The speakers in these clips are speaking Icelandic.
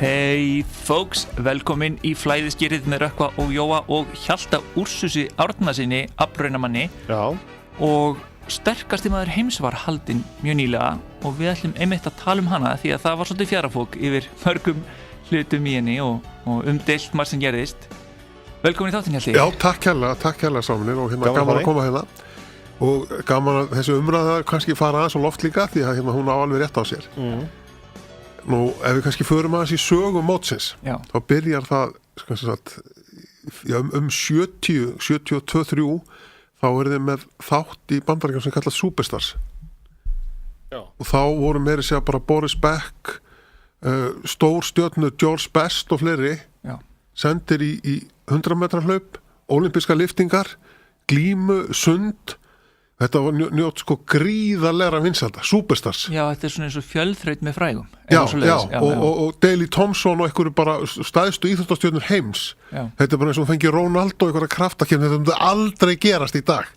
Hey folks, velkomin í flæðiskýrið með Rökkva og Jóa og Hjalta Úrsusi Árnasyni, aflraunamanni. Já. Og sterkasti maður heims var haldin mjög nýlega og við ætlum einmitt að tala hana því að það var svolítið fjarafók yfir mörgum hlutum í henni og umdeilt margt sem gerðist. Velkomin í þáttinn, Hjalti. Já, takk hérlega samanir og gaman að koma hérna. Og gaman að þessu umræða kannski fara aðeins á loft líka því að hún á alveg rétt á sér. Nú, ef við kannski förum aðeins í sögum mótsins, þá byrjar það um 72-73 þá þið með þátt í Bandaríkjunum sem kallast Superstars. Já. Og þá voru meira segja bara Boris Beck, stór stjörnur George Best og fleiri sendir í 100 metra hlaup, ólympískar lyftingar, glímu, sund. Þetta var njótt gríðarlega vinsælda, Superstars. Já, þetta svona eins og fjölþraut með frægum. Og Daley Thompson og einhverju bara stæðstu íþróttastjörnur heims. Já. Þetta bara eins og fengi Ronaldo einhverja kraftakefni, þetta myndi aldrei gerast í dag.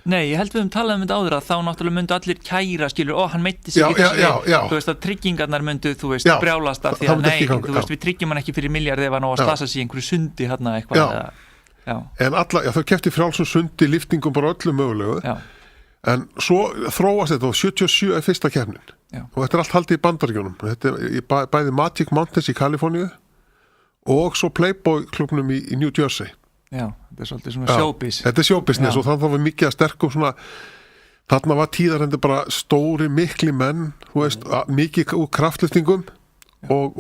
Nei, ég held við talað þetta áður að þá náttúrulega myndu allir kæra, hann meitti sig þú veist að tryggingarnar myndu, brjálast af því að við tryggjum hann ekki fyrir milljarð ef hann á að slasa sig í einhverju sundi hérna eitthvað. En þau keyptu frjálsum sundi, lyftingum bara öllu mögulegu. Já. En svo þróast þetta og 77 er fyrsta keppnin. Og þetta allt haldið í Bandaríkjunum. Þetta er bæði Magic Mountains í Kaliforníu og svo Playboy klubnum í New Jersey. Já, þetta er svolítið svona showbiz. Þetta er showbusiness og þannig var mikið að sterkum svona, þarna var tíðarendi bara stóri, mikli menn, þú veist, mikið úr kraftliftingum og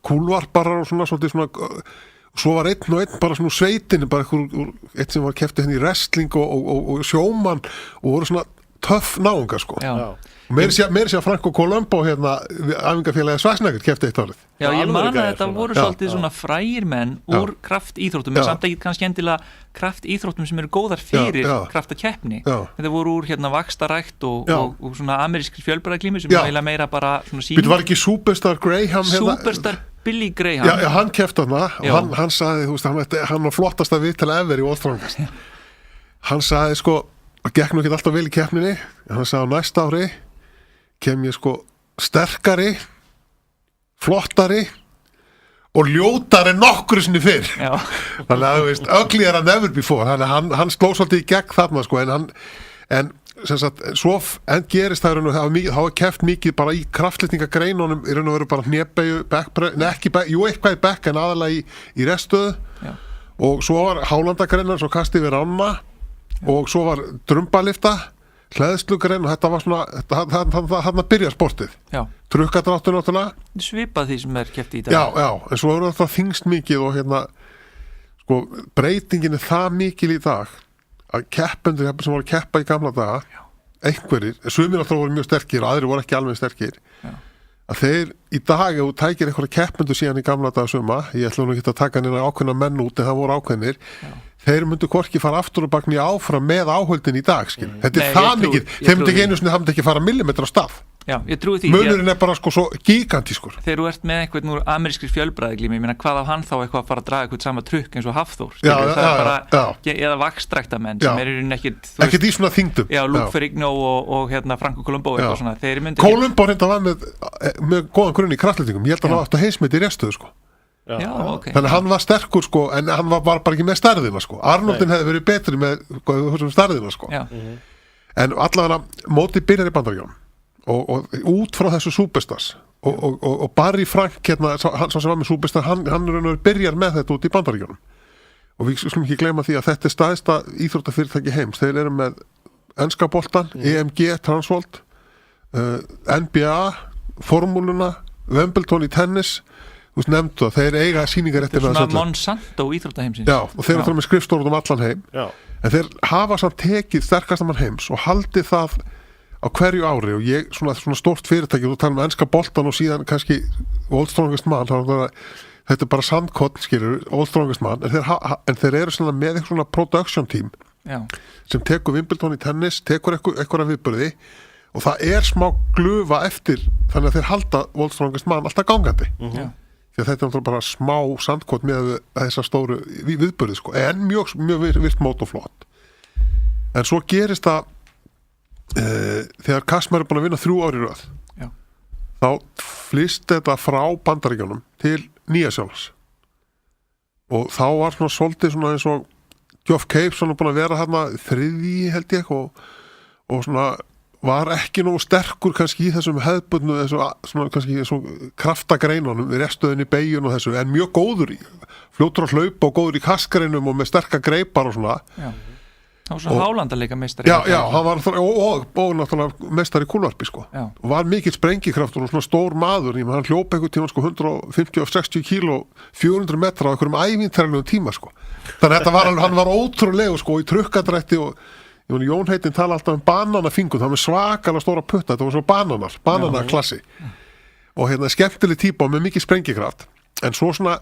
kúlvarparar og svona, svolítið svona. Svo var einn bara svona sveitinni, bara einn sem var keppti henni í wrestling og sjómann og voru svona töff náungar sko. Meira sé að Franco Colombo hérna, æfingafélagi Schwarzenegger keppti eitt árið. Já, ég man að þetta voru svolítið svona frægir menn úr kraftíþróttum, en samt ekki kannski endilega kraftíþróttum sem eru góðar fyrir kraftakeppni. Þetta voru úr hérna vaxtarækt og svona amerískri fjölbræðaglímu sem eiginlega meira bara svona sýning. Þetta var ekki Superstar Graham hérna? Superstar Billy Graham. Já, hann keppti hana og hann sagði, þú veist, hann var flottasta viðtala ever í World Strongest. Hann sagði sko, það gekk nú ekki alltaf vel í keppninni, en hann sagði á næsta ári kem ég sko sterkari, flottari og ljótari nokkru sinni fyrr. Þannig að þú veist, uglier than ever before. Þannig að hann sló svolítið í gegn þarna sko, en sem sagt, svo gerist það og það var keppt mikið bara í kraftlyftingagreinunum í raun og veru bara hnébeyju, eitthvað í bekk en aðalega í reststöðu og svo var hálandagreinar, svo kasti yfir ána og svo var drumbalifta, hleðslugrein og þetta var svona, þarna byrjar sportið. Trukkadráttur náttúrulega. Svipað því sem keppt í dag. Já, en svo er þetta þyngst mikið og hérna, sko, breytingin er það mikil í dag að keppendur sem voru að keppa í gamla daga, einhverjir, sumir náttúrulega voru mjög sterkir og aðrir voru ekki alveg sterkir, að þeir í dag, ef þú tækir einhverja keppendur síðan í gamla daga suma, ég ætla nú ekki að taka neina ákveðna menn út en það voru ákveðnir, þeir myndu hvorki fara aftur og bakni áfram með áhöldin í dag, skil. Þetta er það mikið, þeir myndu ekki einu sinni, það myndu ekki fara millimetra á stað. Já, ég trúi því. Munurinn er bara sko svo gigantískur. Þegar þú ert með einhvern úr amerískri fjölbræðaglímu, ég meina hvað á hann þá eitthvað að fara að draga eitthvað sama trukk eins og Hafþór, eða vakstræktamenn sem eru ekkert í svona þyngdum. Já, Luke Ferrigno og hérna Franco Colombo eitthvað svona. Colombo reynda var með góðan grunn í kraftlyftingum, ég held að hann var aftur heimsmet í reststöðu sko. Já, okay. Þannig að hann var sterkur sko, en hann var bara ekki með stærðina sko. Arnoldin hefði verið betri með stærðina sko. En allavega mótið byrjar í Bandaríkjunum og út frá þessu Superstars og Barry Frank hérna, hann sem var með Superstar, hann byrjar með þetta út í Bandaríkjunum og við skulum ekki gleyma því að þetta er stærsta íþróttafyrirtæki heims. Þeir eru með enska boltan, EMG, Transworld, NBA, formúluna, Wimbledon í tennis. Þú veist, nefndu það, þeir eiga sýningar eftir það. Þetta er svona Monsanto íþróttaheimsins. Já, og þeir eru með skrifstofur allan heim. En þeir hafa samt tekið sterkasta mann heims og haldið það á hverju ári og ég, svona stórt fyrirtæki, þú tala um enska boltan og síðan kannski Old Strongest Man, þetta er bara sandkotn, skilur, Old Strongest Man, en þeir eru svona með eitthvað svona production team sem tekur Wimbledon í tennis, tekur eitthvað viðburði og það er smá glufa eftir, þannig að þeir halda Old Strongest Man alltaf gangandi. Því að þetta er náttúrulega bara smá sandkotn með þessa stóru viðburði, sko, en mjög virt mót og flott. En svo gerist það þegar Kasmar er búin að vinna 3 ár í röð þá flyst þetta frá Bandaríkjunum til Nýja-Sjálands og þá var svona svolítið svona eins og Geoff Cape svona búin að vera hérna þriðji held ég og svona var ekki nógu sterkur kannski í þessum hefðbundnu svona kannski svona kraftagreinunum í restöðinni beigjun og þessu en mjög góður fljótur að hlaupa og góður í kaskareinum og með sterka greipar og svona og svo hálandarleika meistari hann var og náttúrulega meistari í kúlvarpi sko og var mikill sprengikraftur og svona stór maður hann hljópa einhvern tíma sko 150-60 kíló 400 metra á einhverjum ævintýralegum tíma sko þannig að hann var ótrúlegu sko í trukkadrætti og Jón Heitinn tala alltaf bananafingur það var svakalega stóra putta þetta var svo bananaklassi og skemmtileg típa með mikið sprengikraft en svo svona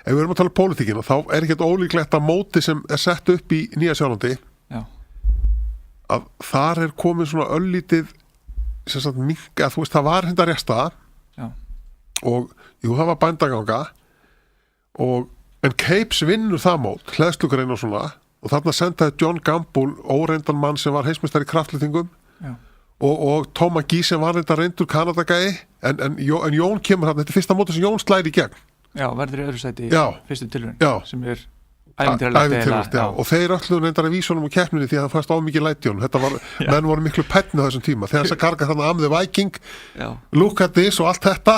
ef við erum að tala pólitíkina þá ekkert ólíklegt að móti sem sett upp í Nýja-Sjálandi að þar komin svona öllítið sem sagt minka, þú veist það var rétta og það var bændaganga en Capes vinnur það mót hleðslugrein og svona og þarna sendaði John Gamble óreindan mann sem var heimsmeistari í kraftlyftingum og Tom McGee sem var reyndur Kanadagæi en Jón kemur þetta fyrsta móti sem Jón slæri í gegn verður í öðru sæti í fyrstu tilraun sem ævintýralegt og þeir öllu reyndar að vísa honum á keppninni því að það fannst mikið læti honum menn voru miklu penni á þessum tíma þegar þess að karga þarna am the Viking look at this og allt þetta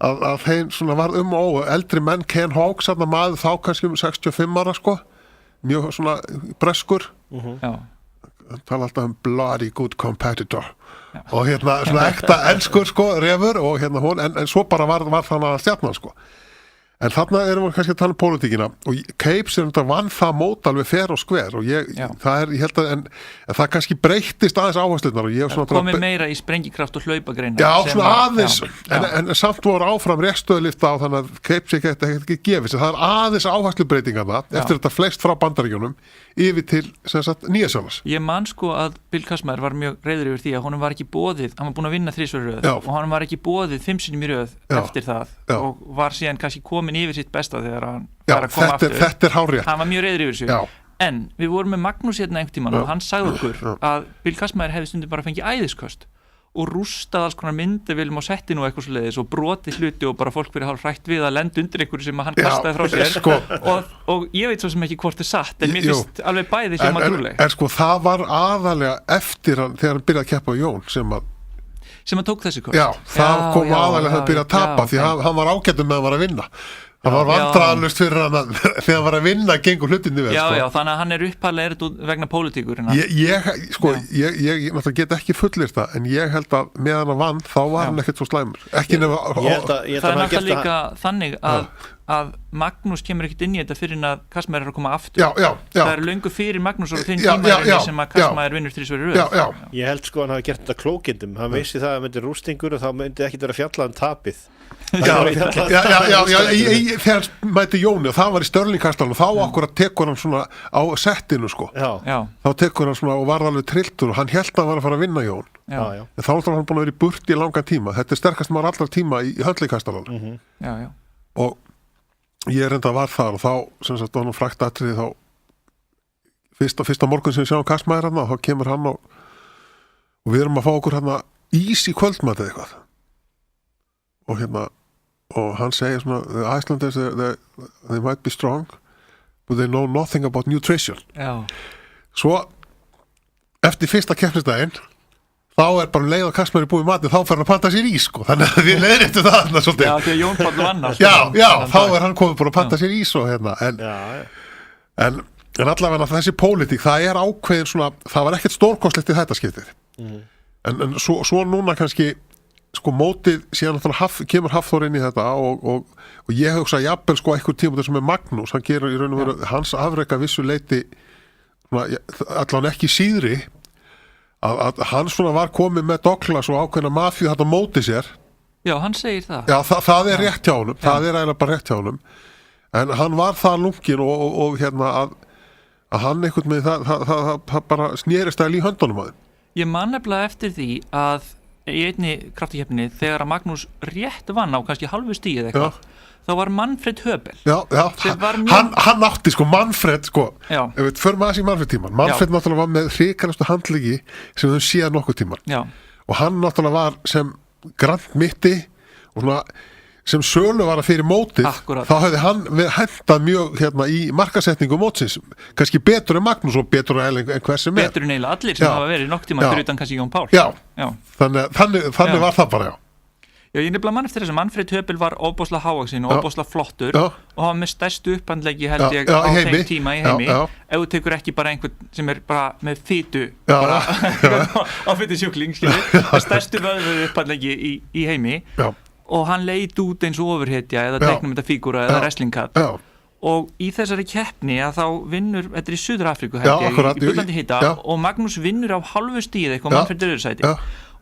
að þeim svona varð og eldri menn Ken Hawks maður þá kannski 65 ára sko mjög svona breskur tala alltaf bloody good competitor og svona ekta enskur sko refur og hún en svo bara var þannig að stjarnan sko en þarna erum við kannski að tala pólitíkina og Capes vann það mót alveg fer og skver og ég held að en það kannski breyttist aðeins áherslunar og ég komið meira í sprengikraft og hlaupagreina svona aðeins en samt voru áfram réttstöðlifta á þannig að Capes ekki gefist það aðeins áherslubreytingarna eftir þetta flest frá Bandaríkjunum yfir til Nýja-Sjálands ég man sko að Bill Kastner var mjög reiður yfir því að honum var ekki boðið hann var búin að vinna 3 í röð og honum var ekki boðið 5 sinnum í röð eftir það og var síðan kannski komin yfir sitt besta þegar hann var að koma aftur þetta hárrétt hann var mjög reiður yfir sig en við vorum með Magnús einhvern tímann og hann sagði okkur að Bill Kastner hefði stundum bara fengið æðisköst og rústað alls konar myndavélum á settinu og eitthvað svoleiðis og brotið hluti og bara fólk verið hálf hrætt við að lenda undir einhverju sem hann kastaði frá sér sko. og ég veit svo sem ekki hvort satt en mér finnst alveg bæði sem að trúleg en sko það var aðalega eftir hann þegar hann byrjaði að keppa á Jón sem hann tók þessi kost það kom aðalega að byrja að tapa því hann var ágættur með að var að vinna það var vandræðalaust fyrir hann þegar hann var að vinna gengur hlutinni vel þannig að hann upphaflega vegna pólitíkur ég náttúrulega get ekki fullir það en ég held að meðan hann vann þá var hann ekkert svo slæmur ekki nefna það er náttúrulega líka þannig að Magnús kemur ekkert inn í þetta fyrir að Kastner að koma aftur það er löngu fyrir Magnús og þinn tíma sem að Kastner vinnur 3 í röð ég held sko að hann hafi gert þetta klókindum hann vissi það að myndi rústingur og þá myndi ekkert vera fjallað tapið þegar mæti Jóni og það var í Störlingkastalanum þá okkur að tekur hann svona á settinu sko þá tekur hann svona og var alveg trilltur og hann held að hann var að fara að vinna Jón en þá var hann búin að vera í burti í langan tíma þetta sterkast maður allra tíma í Höndlingkastalanum og ég reynda var þar og þá sem sagt var hann frækt atriði þá fyrsta morgun sem við sjáum Kastner hann þá kemur hann og við erum að fá okkur hann ís í kvöldmat eða eitthvað og hann segir svona the Icelanders they might be strong but they know nothing about nutrition svo eftir fyrsta keppnisdaginn þá bara leið að Kastner búið matinn þá fer hann að panta sér ís sko þannig að við leiðum eftir það því að Jón Páll vann þá hann komið búin að panta sér ís og en allavega þessi pólitík það ákveðin svona það var ekkert stórkostlegt í þetta skiptið en svo núna kannski sko mótið síðan kemur Hafþór inn í þetta og ég hugsa jafnvel sko einhver tíma þessum með Magnús hann gerur í raun og veru hans afreka vissu leiti allan ekki síðri að hann svona var komið með Douglas og ákveðna mafíu þetta mótið sér hann segir það það er rétt hjá honum það er eiginlega bara rétt hjá honum en hann var það lungin og að hann einhvern veginn það bara snerist að í höndunum að þeim ég man nefnilega eftir því að í einni kraftakeppninni þegar að Magnús rétt vann á kannski halvu stíð eitthvað þá var Manfred Höbel hann átti sko Manfred sko ef við förum aðeins í Manfred tíman Manfred náttúrulega var með hrikalastu handleggi sem við séð nokkuð tíman og hann náttúrulega var sem grand mitti og svona sem sölu var að fyrir mótið. Akkurat. Þá hefði hann hendað mjög í markasetningu mótsins, kannski betur en Magnús og betur en hver sem betur en eiginlega allir sem hafa verið nokk tíma fyrir utan kannski Jón Pál. Þannig var það bara. Já, ég nefnilega mann eftir þess að Manfred Höpel var ofboðslega hávaxinn og ofboðslega flottur og hann með stærstu upphandleggi held ég á þeim tíma í heimi. Ef þú tekur ekki bara einhvern sem bara með fitu bara á fitusjúkling, stærstu vöðvu upphandleggi í heimi og hann leit út eins og ofurhetja eða teiknumyndafígúra eða wrestlingkall. Og í þessari keppni að þá vinnur, þetta í Suður-Afríku held ég, í bullandi hita og Magnús vinnur á halvu stíð eitthvað Manfred öðursæti.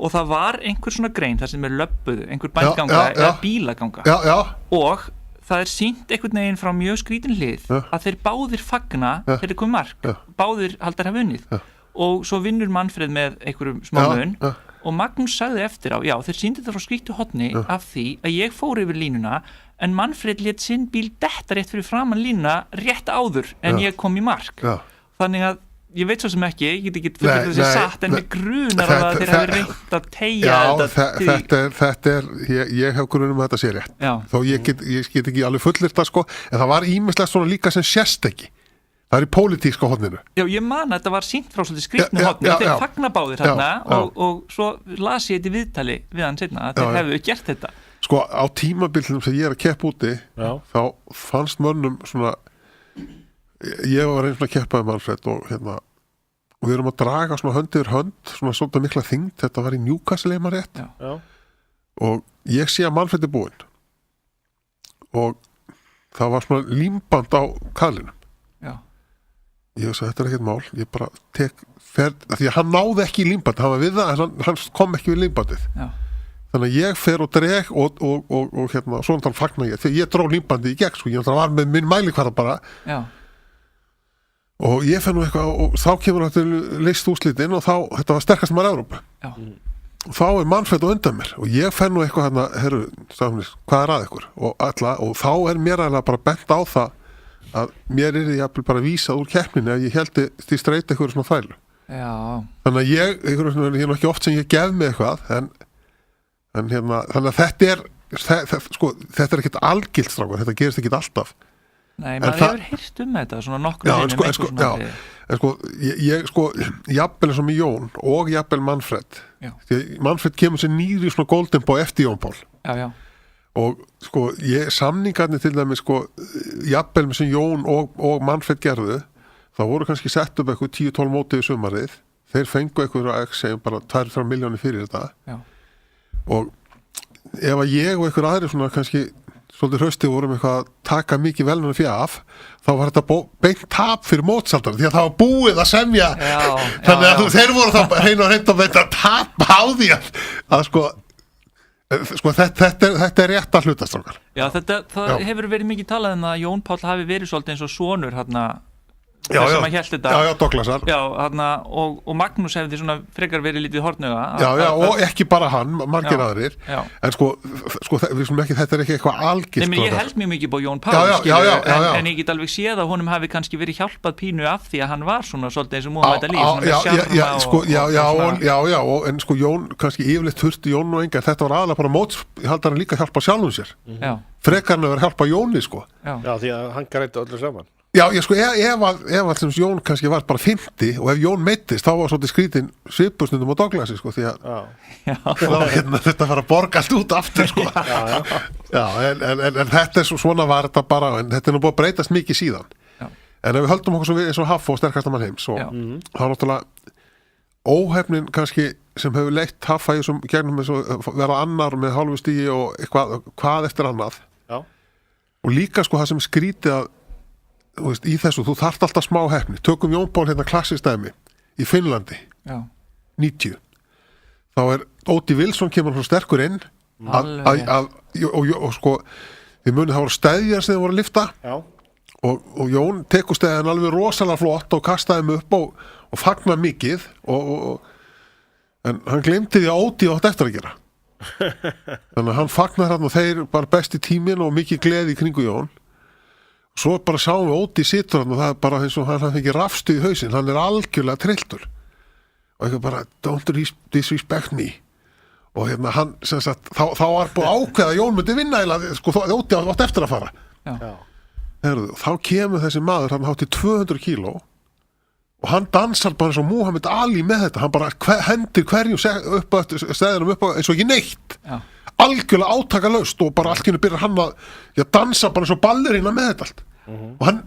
Og það var einhver svona grein þar sem löbbuðu, einhver bænganga eða bílaganga og það sýnt einhvern veginn frá mjög skrítin hlið að þeir báðir fagna þegar þeir komið mark, báðir haldar hafa unnið og svo vinnur Manfred með einhverjum smá mun og Magnús sagði eftir á, þeir sýndu þetta frá skrítu hotni af því að ég fór yfir línuna en Manfred lét sinn bíl detta rétt fyrir framan línuna rétt áður en ég kom í mark þannig að ég veit svo sem ekki, ég get ekki fyrir þessi satt en með grunar að þeir hafi reynt að teygja þetta ég hef grunum að þetta sé rétt þó ég get ekki alveg fullirt það sko en það var ýmislegt svona líka sem sést ekki það í pólitíska hodninu ég man að þetta var sýnt frá svolítið skrýtnu hodni þeir fagnabáðir hérna og svo las ég þetta í viðtali við hann seinna að þeir hefðu gert þetta sko á tímabildum sem ég að keppa úti þá fannst mönnum svona ég var einn svona að keppa Manfred og við erum að draga svona hönd yfir hönd svona svolítið mikla þyngd, þetta var í Newcastle eða rétt og ég sé að Manfred búinn og það var svona límband á kaðlinum ég sagði þetta ekkert mál ég bara tek því að hann náði ekki í límband, hann var við það en hann kom ekki við límbandið þannig að ég fer og dreg og svona þannig fagnar ég þegar ég dró límbandið í gegn sko, ég var með minn mælikvarða bara og ég fann nú eitthvað og þá kemur þetta list úrslitin og þá, þetta var sterkast maður Evrópu og þá Manfred á undan mér og ég fann nú eitthvað herru, hvað að ykkur og þá mér eiginlega bara bent á það að mér ég bara vísað úr keppninni að ég held því streit eitthvað svona þvælu þannig að ég er nú ekki oft sem ég gef mig eitthvað en þannig að þetta er ekkert algilt strákar, þetta gerist ekkert alltaf Nei, maður hefur heyrt þetta svona nokkur ég jafnvel eins og með Jón og jafnvel Manfred því Manfred kemur sér nýri svona golden boy eftir Jón Pál og samningarnir til dæmis jafnvel með sem Jón og Manfred gerðu þá voru kannski sett upp eitthvað 10-12 mótið í sumarið þeir fengu eitthvað segjum bara 2-3 milljónir fyrir þetta og ef að ég og eitthvað aðri svona kannski svolítið hrausti vorum eitthvað að taka mikið velnum fjaf, þá var þetta beint tap fyrir mótsaldar, því að það var búið að semja þannig að þeir voru það hrein og beint að tapa á því að sko þetta er rétt að hlutast okkar. Já, það hefur verið mikið talað um að Jón Páll hafi verið svolítið eins og sonur sem að hélt þetta Douglasar og Magnús hefði svona frekar verið lítið hortnuga og ekki bara hann, margir aðrir en sko þetta er ekki eitthvað algilt Nei, ég held mjög mikið búið Jón Páll en ég get alveg séð að honum hafi kannski verið hjálpað pínu af því að hann var svona svolítið eins og Muhammad Ali en sko Jón kannski yfirleitt þurfti Jón og enga þetta var aðalega bara móts, ég held að hann líka hjálpa sjálfum sér frekarna verið hjálpa Jóni sko Já, því að hann grætti öllu saman Já, ef alls Jón kannski var bara 50 og ef Jón meittist, þá var svolítið skrítin svipustundum á Douglasi, sko, því að þetta var að borga allt út aftur, sko. En þetta svona var þetta bara, en þetta nú búið að breytast mikið síðan. En ef við höldum okkur svo við eins og Haff og sterkasta mann heims, þá náttúrulega óhefnin kannski sem hefur leitt Haffa í þessum gegnum eins og vera annar með hálfu stígi og hvað eftir annað. Og líka, sko, það sem skrítið að í þessu, þú þarft alltaf smá hefni tökum Jón Pál hérna klassistæmi í Finnlandi 90 þá Óti Wilson kemur svo sterkur inn og sko við munið það voru stæðjar sem þið voru að lifta og Jón tekur stæðjan alveg rosalega flott og kastaði mig upp og fagnar mikið en hann glemti því að Óti átt eftir að gera þannig að hann fagnar hann og þeir bara besti tímin og mikið gleði í kringu Jón svo bara sáum við Óti sittur hann og það er bara eins og hann fengi rafstu í hausinn, hann algjörlega trilltur og eitthvað bara don't disrespect me og hann sem sagt, þá var búið ákveða að Jón myndi vinna eða sko Óti átt eftir að fara. Herðu, þá kemur þessi maður hann hátt í 200 kíló og hann dansar bara eins og Muhammad Ali með þetta, hann bara hendir hverju upp að stæðinum upp eins og ekki neitt. Algjörlega átakalaust og bara allt byrjar hann að dansa bara eins og ballerina með þetta allt. Og hann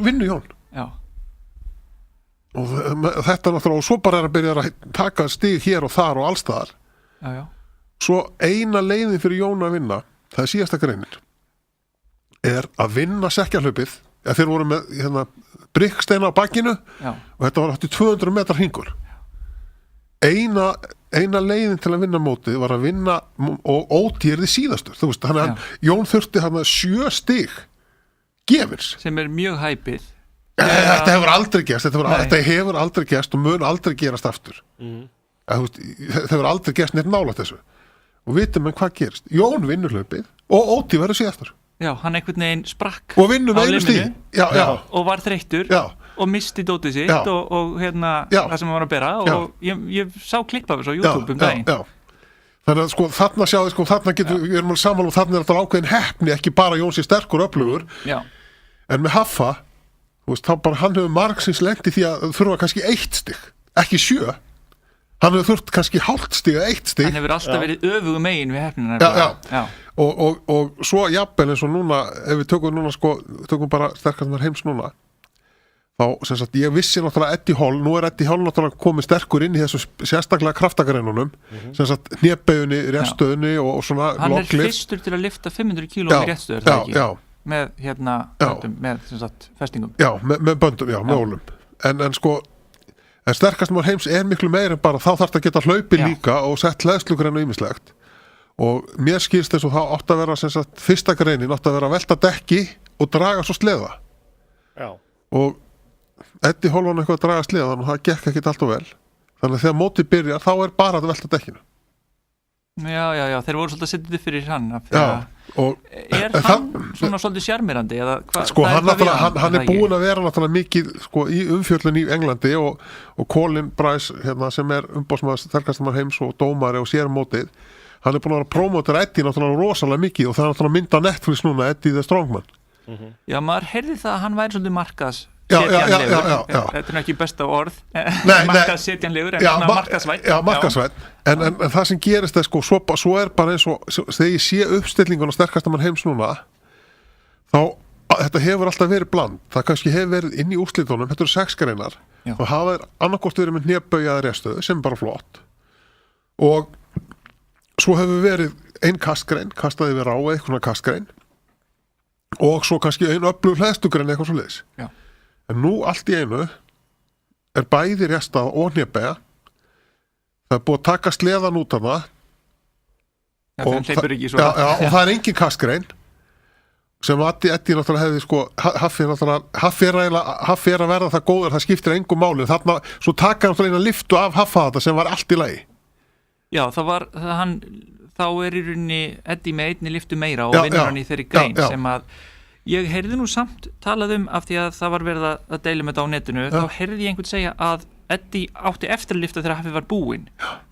vinnur Jón. Og þetta náttúrulega, og svo bara að byrja að taka stig hér og þar og allstaðar. Svo eina leiðin fyrir Jón að vinna, það er síðasta greinin, er að vinna sekkjahlaupið, þeir voru með bryggsteina á bakkinu og þetta var hátt í 200 metrar hringur. Eina leiðin til að vinna mótið var að vinna og Óti því síðastur, þú veist, Jón þurfti 7 stig gefins. Sem mjög hæpið. Þetta hefur aldrei gerst, þetta hefur aldrei gerst og mun aldrei gerast aftur. Þetta hefur aldrei gerst neitt nálægt þessu. Og vitum við hvað gerist. Jón vinnur hlaupið og Óti verður síðastur. Já, hann einhvern veginn sprakk og vinnur með einu stíð og var þreyttur og misti dótið sitt og það sem hann var að bera og ég sá klipp af þessu á YouTube daginn. Þannig að sko þarna sjáðu, sko þarna við erum alveg saman og þarna þetta ákveðin heppni, ekki bara Jón sé sterkur og öflugur, en með Haffa, þú veist, þá bara hann hefur margsins lent í því að þurfa kannski 1 stig, ekki 7. Hann hefur þurft kannski hálft stig eða 1 stig. Hann hefur alltaf verið öfugu megin við heppnina. Og svo jafnvel eins og núna, ef við tökum bara sterkastar heims núna, þá sem sagt ég vissi náttúrulega Eddie Hall, nú er Eddie Hall náttúrulega komið sterkur inn í þessu sérstaklega kraftagreinunum, sem sagt hnébauginni, réttstöðunni og svona hann er fyrstur til að lyfta 500 kíló í réttstöður, það ekki? Með böndum, með sem sagt festingum. Já, með böndum, með ólum. En sterkast maður heims er miklu meira en bara þá þarf það að geta hlaupið líka og sett hleðslugrein og ýmislegt. Og mér skilst þess að það átt að vera sem sagt fyrsta greinin átt að vera að velta dekki og draga svo sleða. Og Eddie Hall var eitthvað að draga sleðan og það gekk ekkert allt og vel. Þannig að þegar mótið byrjar þá er bara að velta dekkinu. Já, þeir voru svolítið að setja þetta fyrir hann. Er hann svona svolítið sjarmirandi? Sko, hann er búinn að vera náttúrulega mikið sko, í umfjöllun í Englandi og Colin Bryce, sem er umbóðsmaður sterkastamar heims og dómari og sér mótið, hann er búinn að vera prómótur Eddie náttúrulega rosalega mikið og það er náttúrulega mynda Netflix núna, Eddie the Strongman. Já, maður heyrði það að hann væri svolítið markaðs Já. Þetta er ekki besta orð markaðssetjanlegur en markaðsvætt. Já, markaðsvætt. En það sem gerist er sko, svo er bara eins og þegar ég sé uppstillingun og sterkastamann heims núna, þá þetta hefur alltaf verið bland. Það kannski hefur verið inn í úrslitunum, þetta eru 6 greinar og hafa annarkvort verið með hnébaujaða réttstöðu sem er bara flott og svo hefur verið ein kastgrein, kastaði við rá eitthvað kastgrein og svo kannski ein öflug hleðslugrein eitthvað svo leiðis. En nú allt í einu er bæði réttstað og hnébauja. Það er búið að taka sleðan út af það og það er engin kastgrein sem Eddie náttúrulega hefði sko Haffi er að verða það góður, það skiptir engum máli þarna, svo taka náttúrulega eina lyftu af Haffa þetta sem var allt í lagi. Já, þá er í rauninni Eddie með einni lyftu meira og vinnur hann í þeirri grein sem að ég heyrði nú samt talað af því að það var verið að deila með þetta á netinu, þá heyrði ég einhvern segja að Eddie átti eftir að lyfta þegar Haffi var búinn.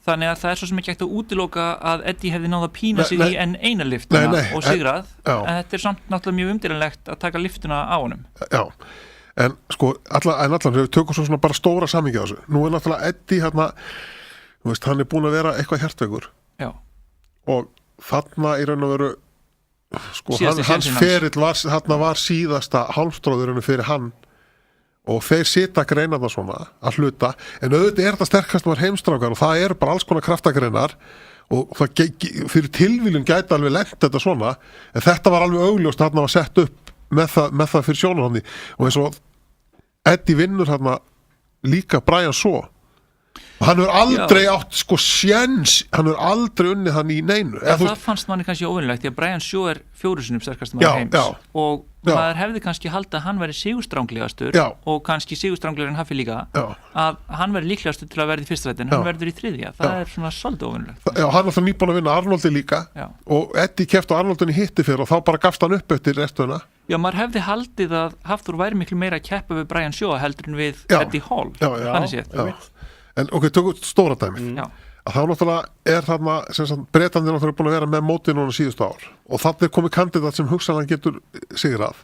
Þannig að það er svo sem ekki hægt að útiloka að Eddie hefði náð að pína sig í enn eina lyftuna og sigrað, en þetta er samt náttúrulega mjög umdeilanlegt að taka lyftuna á honum. Já, en sko, allan við tökum svona bara stóra samhengi á þessu. Nú er náttúrulega Eddie þú veist, hann er búinn að vera eitthvað hjartveikur. Já. Og þarna í raun og veru sko, hans ferill var síðasta hálmstróðurinn fyrir hann og þeir sita greinarna svona að hluta, en auðvitað er þetta sterkast var heimstrákar og það eru bara alls konar kraftagreinar og það fyrir tilviljun gæti alveg lent þetta svona, en þetta var alveg augljóst að þarna var sett upp með það fyrir sjónarhóndi og eins og Eddie vinnur þarna líka Brian Shaw og hann hefur aldrei átt sko sjens, hann hefur aldrei unnið hann í neinu. Það fannst manni kannski óvinnilegt því að Brian Shaw er 4 sinnum sterkast maður heims og maður hefði kannski haldið að hann væri sigurstranglegastur og kannski sigurstranglegur en Haffi líka að hann væri líklegastur til að verða í fyrsta sæti en hann verður í 3. Það er svona svolítið óvinnilegt. Já, hann var það nýbúin að vinna Arnoldi líka og Eddie keppti á Arnoldinni hitti fyrir og þá bara gafst hann upp eftir restina. Já, maður hefði haldið að Hafþór væri miklu meira að keppa við Brian Shaw heldur en við Eddie Hall. Þannig séð. En ok, tökum stóra dæmið. að þá náttúrulega þarna Bretarnir náttúrulega búin að vera með mótið núna síðustu ár og þannig komið kandidat sem hugsanlega getur sigrað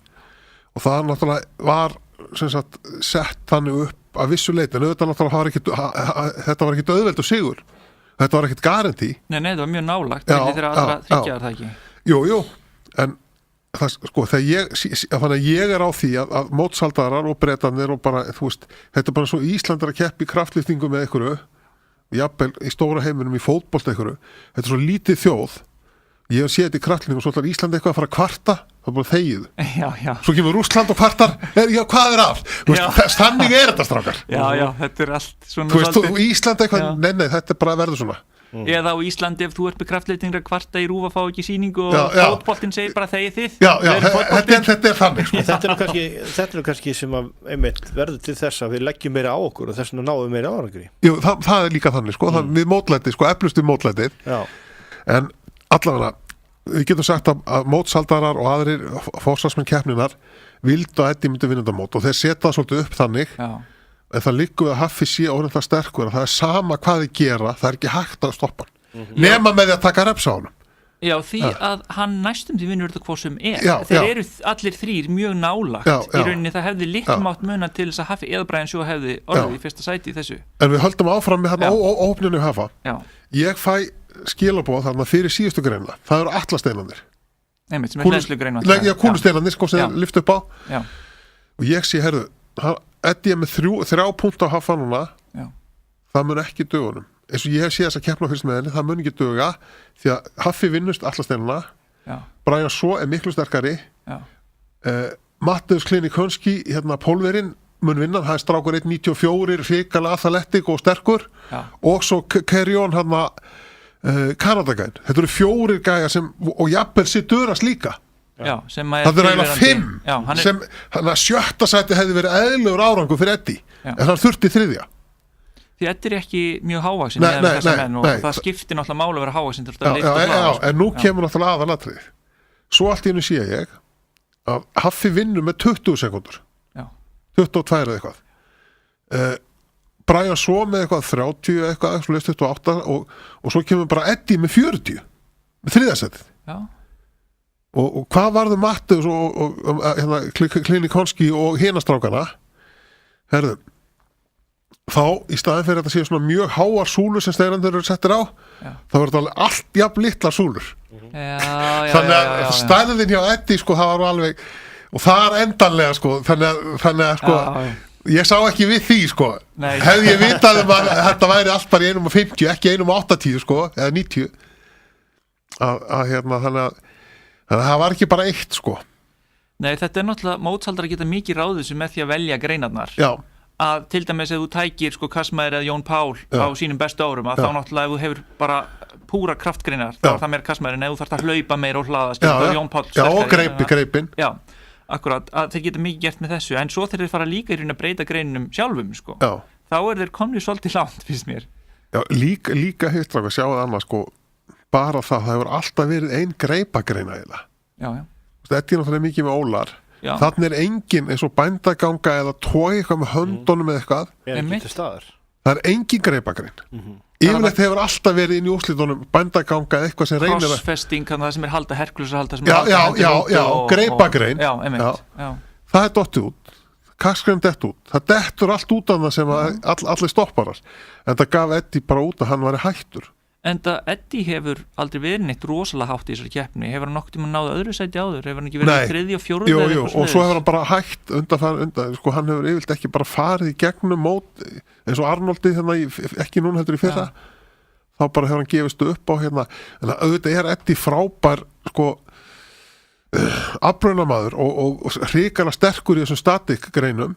og það náttúrulega var sett þannig upp að vissu leyti en auðvitað náttúrulega þetta var ekkit auðveld og sigur þetta var ekkit garanti Nei, það var mjög nálagt þegar allra þryggjaðar það ekki Jú, en það, sko, þegar ég á því að mótsaldarar og Bretarnir og bara, þú veist, þetta bara svo Íslandar að keppi í kraftliftingu með einhverju jafnvel í stóra heiminum í fótbolta einhverju, þetta er svo lítið þjóð ég hef séð þetta í kraftliftingu og svo ætlar Íslandi eitthvað að fara að kvarta það er bara þegið svo kemur Rússland og kvartar hvað er af, þannig þetta strákar þetta er allt svona þú veist, Íslandi eitthvað, nei, þetta er bara að verða svona eða á Íslandi ef þú ert með kraftliftingar kvarta í RÚV að fá ekki sýningu og fótboltinn segir bara þegið þið þetta er þannig sko. þetta er kannski sem að einmitt verður til þess að við leggjum meira á okkur og þess vegna náum við meira árangri það er líka þannig, sko, við mótlætið sko, eflustu mótlætið en allavega, við getum sagt að mótsaldarar og aðrir forsvarsmenn keppninar vildu að Eddie myndi vinna þetta mót og þeir setja það svolítið upp þannig en það liggur við að Haffi sé orðin það sterkur að það er sama hvað þið gera, það er ekki hægt að stoppa hann nema með því að taka reps á hann Já, því að hann næstum því vinnur þetta hvað sem þeir eru allir þrír mjög nálagt í rauninni það hefði litlu mátt muna til þess að Haffi eða Brian Shaw hefði orðið í fyrsta sæti í þessu En við höldum áfram með hann óopninu Haffa Ég fæ skilaboð þarna fyrir síðustu greinina það eru allasteinanir Einmitt, sem er hlæðslugreina Kúlusteinanir, sko, sem lyft upp á og ég sé, herðu Eddie er með 3 punkt á Haffa núna það mun ekki dögunum eins og ég hef séð þess að keppna fyrst með henni það mun ekki döga því að Haffi vinnust allasteinana Brian Shaw er miklu sterkari Matthews Klinikonski pólverinn mun vinna það er strákur 1.94 hrikalega athletic og sterkur og svo Kerjón Kanadagæn þetta eru 4 gæjar sem og jafnvel sitt durast líka það er eiginlega 5 sem sjötta sæti hefði verið eðlilegur árangur fyrir Eddie en það þurfti 3 Því Eddie er ekki mjög hávaxinn og það skiptir náttúrulega máli að vera hávaxinn til að leita en nú kemur náttúrulega aðalatrið svo allt í hennu sé ég að Haffi vinnur með 20 sekundur 22 eða eitthvað Brian Shaw með eitthvað 30 eitthvað 28 og svo kemur bara Eddie með 40 með 3. setið og hvað varðu Matthews og Klinikonski og hinastrákana herðu þá í staðin fyrir að þetta séu svona mjög háar súlur sem steinandur eru settir á þá verður þetta allt jafn litlar súlur þannig að stærðin hjá Eddie sko það var alveg og það er endanlega sko þannig að sko ég sá ekki við því sko hefði ég vitað að þetta væri allt bara í 1.50 ekki 1.80 sko eða 90 þannig að það var ekki bara eitt sko Nei, þetta er náttúrulega mótsaldar að geta mikið ráðið sem með því að velja greinarnar að til dæmis ef þú tækir sko Kasmair eða Jón Pál á sínum bestu árum að þá náttúrulega ef þú hefur bara púra kraftgreinar þá er það meira Kasmair en ef þú þarft að hlaupa meira og hlaða þá er Jón Pál sterkari og greipin akkurat, að þeir geta mikið gert með þessu en svo þeir fara líka í raun að breyta greinunum sjálfum sko þá er þeir komnið svolítið langt finnst mér líka heilt að sjá það annað sko bara það hefur alltaf verið ein greipagreina þetta er náttúrulega mikið með ólar þannig er engin eins og bændaganga eða tói eitthvað með höndunum eða eitthvað það er engin greipagrein yfirleitt hefur alltaf verið inn í úrslitunum bændaganga eða eitthvað sem reynir crossfesting, það sem er halda Herkules halda greipagrein það er dottið út kaskrein dett út það dettur allt út af það sem allir stopparar en það gaf Eddie bara út að hann væri hættur En það Eddie hefur aldrei verið neitt rosalega hátt í þessari keppni hefur hann nokkuð tíma náðu öðru sæti áður hefur hann ekki verið 3. og 4. Jú, og svo hefur hann bara hætt undan sko hann hefur yfirleitt ekki bara farið í gegnum mót eins og Arnoldi ekki núna heldur í fyrra þá bara hefur hann gefist upp á en auðvitað er Eddie frábær sko afbrunamaður og hrikalega sterkur í þessum statik greinum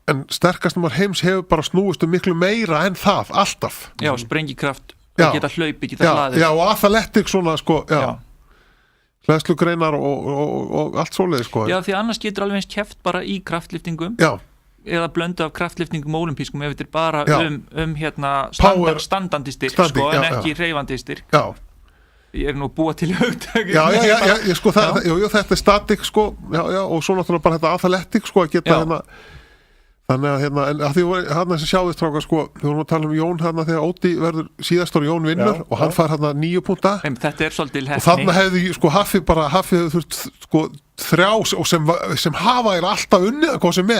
en sterkastum heims hefur bara snúist miklu meira en það, alltaf sprengikraft, geta hlaupi, geta hlaðið og athletic svona sko hlæðslugreinar og allt svoleiði sko því annars getur alveg eins keppt bara í kraftliftingum eða blöndu af kraftliftingum og olimpískum ef þetta er bara standandi styrk sko, en ekki hreyfandi styrk ég er nú búa til hugtök sko þetta er statik sko og svo náttúrulega bara þetta athletic sko að geta þannig að hérna, en að því hérna sem sjáðist strákar sko, við vorum að tala Jón hérna þegar Óti verður síðastur Jón vinnur og hann fær hérna 9 púnta þetta svolítið og þarna hefði sko Hafið þurft sko 3 og sem hafa alltaf unnið hvað sem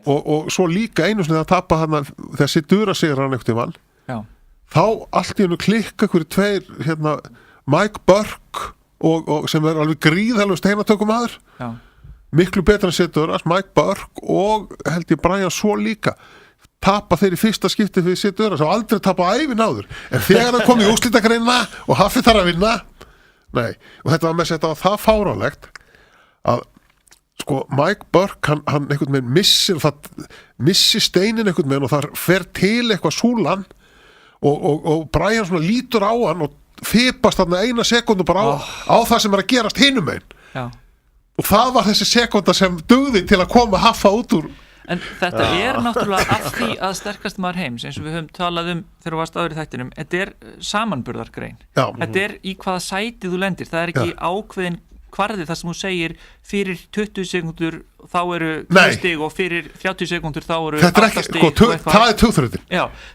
og svo líka einu sinni að tapa hérna þessi dura sigur hann einhvern tímann þá allt í hennu klikka hverju 2 hérna Mike Burke og sem alveg gríðalegu steinatökumaður miklu betra en Sidduras, Mike Burke og held ég Brian Shaw líka tapa þeir í fyrsta skipti fyrir Sidduras og aldrei tapa ævin áður en þegar það kom í úrslitagreinna og Hafið þarf að vinna og þetta var með þetta var það fáránlegt að sko Mike Burke hann einhvern veginn missir steinin einhvern veginn og það fer til eitthvað súlan og Brian svona lítur á hann og fipast þarna 1 sekundu bara á það sem að gerast hinum einn og það var þessi sekunda sem dugði til að koma Haffa út úr en þetta náttúrulega af því að sterkast maður heims eins og við höfum talað þegar þú varst áður í þættinum þetta samanburðargrein þetta í hvaða sæti þú lendir það ekki ákveðin kvarði það sem þú segir fyrir 20 sekundur þá eru 2 stig og fyrir 30 sekundur þá eru 8 stig það er tugþrautin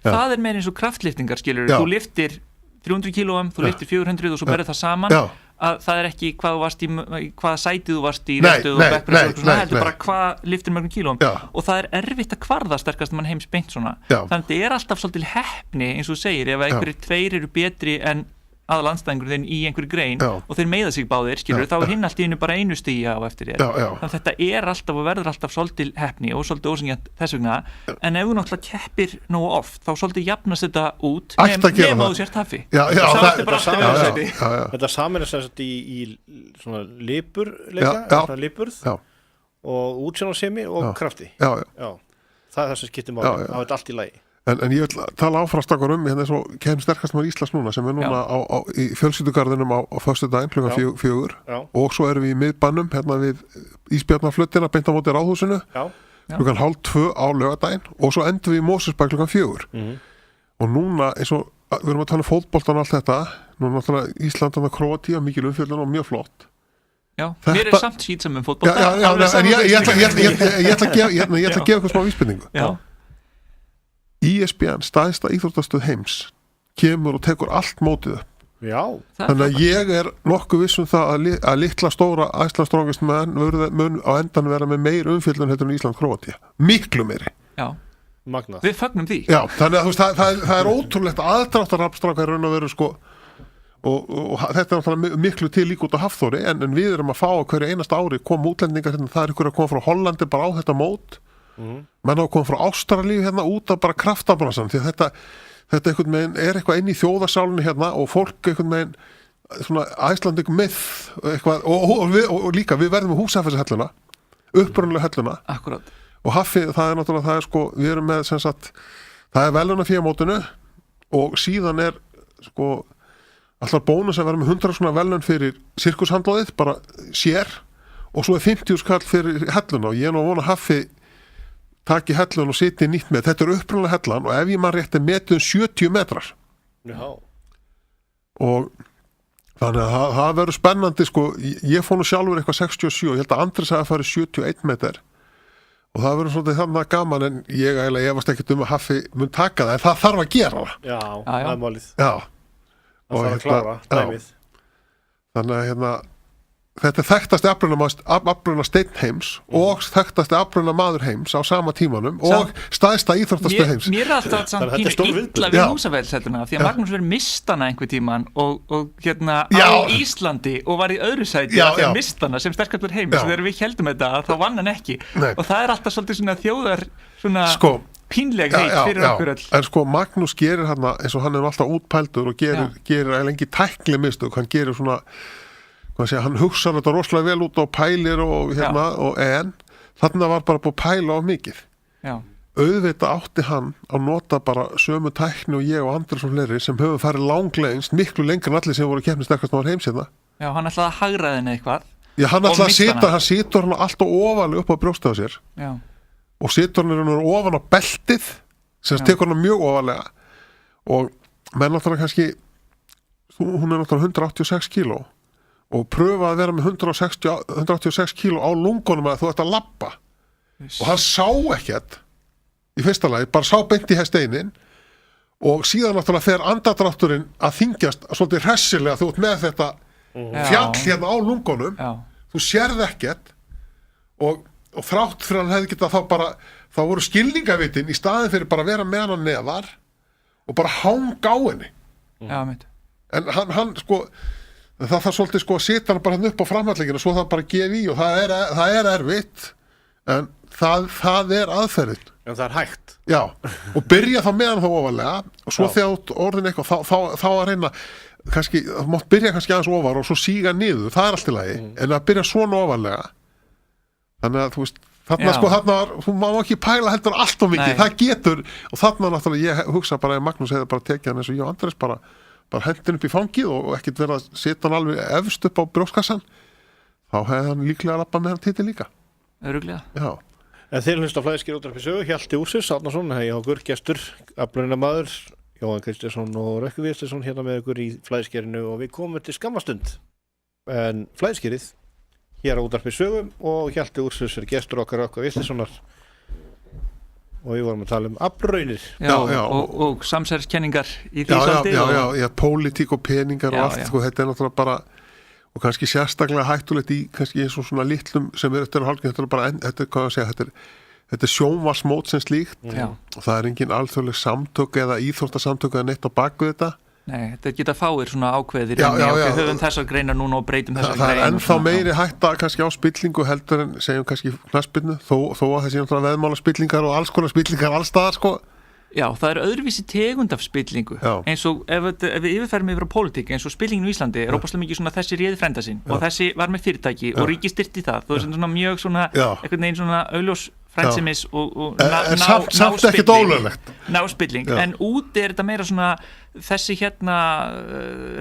það meira eins og kraftliftingar skilur þú liftir 300 kílóum, þú liftir 400 og svo berður það saman að það ekki hvað þú varst í hvaða sætið þú varst í restöð og bekkur heldur bara hvað liftir mörgum kílóum og það erfitt að kvarða sterkast mann heims beint svona þannig að það alltaf svolítið heppni eins og þú segir ef einhverjir 2 eru betri en aðalandstæðingur þinn í einhverju grein og þeir meiða sig báðir, skilur, þá hinn allt í hennu bara 1 stíja á eftir þér þannig að þetta alltaf og verður alltaf svolítið heppni og svolítið ósengjant þess vegna en ef þú náttúrulega keppir nógu oft þá svolítið jafnast þetta út nema þú sért Hafi þetta saman sérst í svona lipurð og útsjónarsemi og krafti það það sem skiptir máli það er allt í lagi En ég vil tala áfrastakar hérna eins og kemur sterkast maður Íslands núna sem núna í fjölskyldugarðinum á föstudaginn klukkan 4 og svo erum við í miðbænum hérna við Ísbjarnarflöttina beint á móti Ráðhúsinu klukkan 1:30 á laugardaginn og svo endum við í Mosfellsbæ klukkan 4 og núna eins og við erum að tala fótboltan og allt þetta núna náttúrulega Ísland og Króatía mikil umfjöllun og mjög flott mér samt skýtsam fótbolta en ég ætla að gefa eitthvað smá vísbendingu ESPN, stæðsta íþróttastöð heims kemur og tekur allt mótið þannig að ég nokkuð viss það að litla stóra Iceland Strongest Man mun á endan vera með meir umfjöllun heldur en Ísland Króatía miklu meiri Magnað. Við fögnum því þannig að það ótrúlegt aðdráttarafstrákar raun og veru sko og þetta miklu til líka út á Hafþóri en við erum að fá á hverju einasta ári koma útlendingar það ykkur að koma frá Hollandi bara á þetta mót menn á að koma frá Ástralíu hérna út af bara kraftabransan því að þetta einhvern veginn eitthvað inn í þjóðarsálunni hérna og fólk einhvern veginn svona Icelandic myth eitthvað, og líka við verðum með Húsafellshelluna upprunalega helluna Akkurat. Og Hafið það náttúrulega það sko við erum með sem sagt það veluna fíamótinu og síðan sko alltaf bónus að vera með 100 svona velun fyrir sirkushandlóðið bara sér og svo 50 skall fyrir helluna og ég nú vona Hafið taki hellun og sitja nýtt með þetta upprunalega hellan og ef ég maður rétti metið 70 metrar og þannig að það verður spennandi sko, ég fór nú sjálfur eitthvað 67 og ég held að Andris hafi farið 71 metrar og það verður svolítið þannig gaman en ég eiginlega efast ekkert að Hafi mun taka það en það þarf að gera það það er málið það þarf að klára dæmið þannig að hérna þetta þekktasti afbruna steinn heims og þekktasti afbruna maður heims á sama tímanum og stæðsta íþróttastöð heims Mér alltaf samt pínu illa við Húsafellshelluna því að Magnús verið mistana einhver tíman og hérna á Íslandi og var í öðru sæti því að mistana sem sterkastur heims og þegar við heldum þetta þá vann hann ekki og það alltaf svolítið svona þjóðar svona pínleg heit fyrir okkur öll En sko Magnús gerir hann eins og hann alltaf útpældur og gerir lengi tækli mistök, hann gerir svona hann hugsa þetta rosalega vel út á pælir og hérna og en þarna var bara búið pæla á mikið auðvitað átti hann að nota bara sömu tækni og ég og Andris og fleiri sem höfum farið langlegst miklu lengur en allir sem voru keppni sterkast náður heims hérna hann ætlaði að hagra þenni eitthvað hann ætlaði að sita, hann situr hann alltaf ofalega upp á brjóstið á sér og situr hann ofan á beltið sem tekur hann mjög ofalega og menn náttúrulega kannski hún náttúrulega 186 kíló og pröfa að vera með 186 kíló á lungunum að þú ert að labba og hann sá ekkert í fyrsta lagi, bara sá beint í hesteinin og síðan náttúrulega fer andadrátturinn að þyngjast svolítið hressilega þú ert með þetta fjall hérna á lungunum þú sérð ekkert og þrátt fyrir hann hefði getað þá voru skilningavitin í staðin fyrir bara að vera með hann neðar og bara hanga á henni en hann sko það þarf svolítið sko að setja hann bara hann upp á framhaldleikinu svo það bara gefi í og það er erfitt en það er aðferðin en það er hægt já, og byrja þá með hann þá ofarlega og svo þegar orðin eitthvað þá að reyna kannski, það mátt byrja kannski aðeins ofar og svo síga niður, það er allt í lagi en að byrja svona ofarlega þannig að þú veist þarna sko, þú má ekki pæla heldur allt of mikið, það getur og þarna náttúrulega ég hugsa bara að Magnús hefði bara tekið hann eins og ég og Andrés bara hendin upp í fangið og ekkert verið að setja hann alveg efst upp á brjóstkassan þá hefði hann líklega að lappa með hann titil líka örugglega já. En þeir hlusta Flæðiskeri útvarpi sögu Hjalti Úrsins Árnason, hjá okkur gestur aflaunamaður, Jóhann Kristjánsson og Rökkvi Viðarsson hérna með okkur í Flæðiskerinu og við komum til skammastund en Flæðiskerið hér á útvarpi sögu og Hjalti Úrsins gestur okkar Rökkvi Viðarssonar og við vorum að tala aflaunir og samsæriskenningar í því svolítið já, pólitík og peningar og allt, sko, þetta er náttúrulega bara og kannski sérstaklega hættulegt í kannski eins og svona litlum sem eftir hálfgeir þetta er sjónvarsmót sem slíkt og það er engin alþjóðleg samtök eða íþróttasamtök eða neitt á baku þetta Nei, þetta geta fáir svona ákveðir við höfum þessar greinar núna og breytum þessar greinar það er ennþá meiri hætta kannski á spillingu heldur en segjum kannski knattspyrnu þó að þessi náttúrulega veðmála spillingar og alls konar spillingar allstaðar sko Já, það er öðruvísi tegund af spillingu eins og ef við yfirferðum yfir á pólitík eins og spillingin í Íslandi er óbærslega mikið svona þessi réði frænda sinn og þessi var með fyrirtæki og ríki styrti það er svona mjög svona einhvern veginn svona augljós frænsimis og náspilling en úti er þetta meira svona þessi hérna